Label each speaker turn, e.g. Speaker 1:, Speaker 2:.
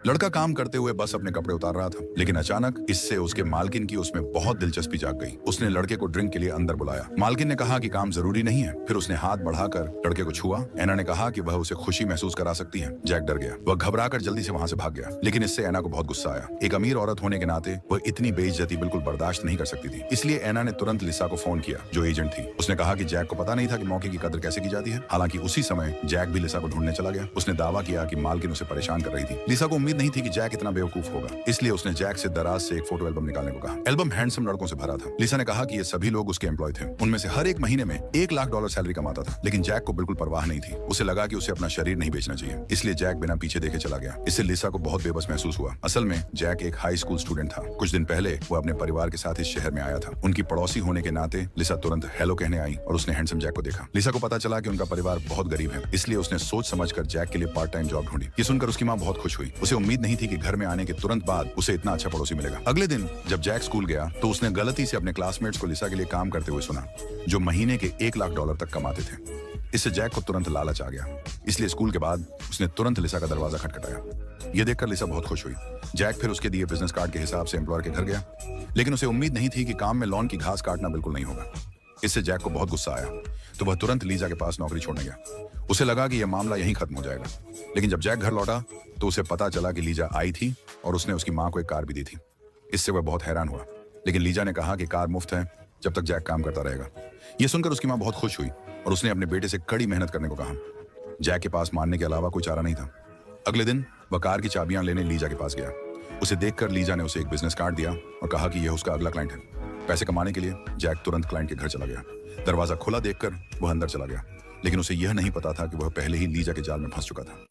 Speaker 1: लड़का काम करते हुए बस अपने कपड़े उतार रहा था, लेकिन अचानक इससे उसके मालकिन की उसमें बहुत दिलचस्पी जाग गई। उसने लड़के को ड्रिंक के लिए अंदर बुलाया। मालकिन ने कहा कि काम जरूरी नहीं है। फिर उसने हाथ बढ़ाकर लड़के को छुआ। एना ने कहा कि वह उसे खुशी महसूस करा सकती है। जैक डर गया। वह घबराकर जल्दी से वहां से भाग गया, लेकिन इससे एना को बहुत गुस्सा आया। एक अमीर औरत होने के नाते वह इतनी बेइज्जती बिल्कुल बर्दाश्त नहीं कर सकती थी। इसलिए एना ने तुरंत लिसा को फोन किया, जो एजेंट थी। उसने कहा कि जैक को पता नहीं था कि मौके की कदर कैसे की जाती है। हालांकि उसी समय जैक भी लिसा को ढूंढने चला गया। उसने दावा किया कि मालकिन उसे परेशान कर रही थी। लिसा को उम्मीद नहीं थी कि जैक इतना बेवकूफ होगा, इसलिए उसने जैक से दराज से एक फोटो एल्बम निकालने को कहा। एल्बम हैंडसम लड़कों से भरा था। लिसा ने कहा कि ये सभी लोग उसके एम्प्लॉय थे। उनमें से हर एक महीने में $1 लाख सैलरी कमाता था, लेकिन जैक को बिल्कुल परवाह नहीं थी। उसे लगा कि उसे अपना शरीर नहीं बेचना चाहिए, इसलिए जैक बिना पीछे देखे चला गया। इससे लिसा को बहुत बेबस महसूस हुआ। असल में जैक एक हाई स्कूल स्टूडेंट था। कुछ दिन पहले वो अपने परिवार के साथ इस शहर में आया था। उनकी पड़ोसी होने के नाते लिसा तुरंत हेलो कहने आई और उसने हैंडसम जैक को देखा। लिसा को पता चला कि उनका परिवार बहुत गरीब है, इसलिए उसने सोच समझकर जैक के लिए पार्ट टाइम जॉब ढूंढी। ये सुनकर उसकी माँ बहुत खुश हुई। उसे उम्मीद नहीं थी कि घर में आने के तुरंत बाद उसे इतना अच्छा पड़ोसी मिलेगा। अगले दिन जब जैक स्कूल गया तो उसने गलती से अपने क्लासमेट्स को लिसा के लिए काम करते हुए सुना, जो महीने के $1 लाख तक कमाते थे। इससे जैक को तुरंत लालच आ गया, इसलिए स्कूल के बाद उसने तुरंत लिसा का दरवाजा खटखटाया। यह देखकर लिसा बहुत खुश हुई। जैक फिर उसके दिए बिजनेस कार्ड के हिसाब से एम्प्लॉयर के घर गया, लेकिन उसे उम्मीद नहीं थी कि काम में लॉन की घास काटना बिल्कुल नहीं होगा। इससे जैक को बहुत गुस्सा आया, तो वह तुरंत लीजा के पास नौकरी छोड़ने गया। उसे लगा कि यह मामला यहीं खत्म हो जाएगा, लेकिन जब जैक घर लौटा तो उसे पता चला कि लीजा आई थी और उसने उसकी माँ को एक कार भी दी थी। इससे वह बहुत हैरान हुआ, लेकिन लीजा ने कहा कि कार मुफ्त है जब तक जैक काम करता रहेगा। यह सुनकर उसकी माँ बहुत खुश हुई और उसने अपने बेटे से कड़ी मेहनत करने को कहा। जैक के पास मानने के अलावा कोई चारा नहीं था। अगले दिन वह कार की चाबियां लेने लीजा के पास गया। उसे देखकर लीजा ने उसे एक बिजनेस कार्ड दिया और कहा कि यह उसका अगला क्लाइंट है। पैसे कमाने के लिए जैक तुरंत क्लाइंट के घर चला गया। दरवाजा खुला देखकर वह अंदर चला गया, लेकिन उसे यह नहीं पता था कि वह पहले ही लीजा के जाल में फंस चुका था।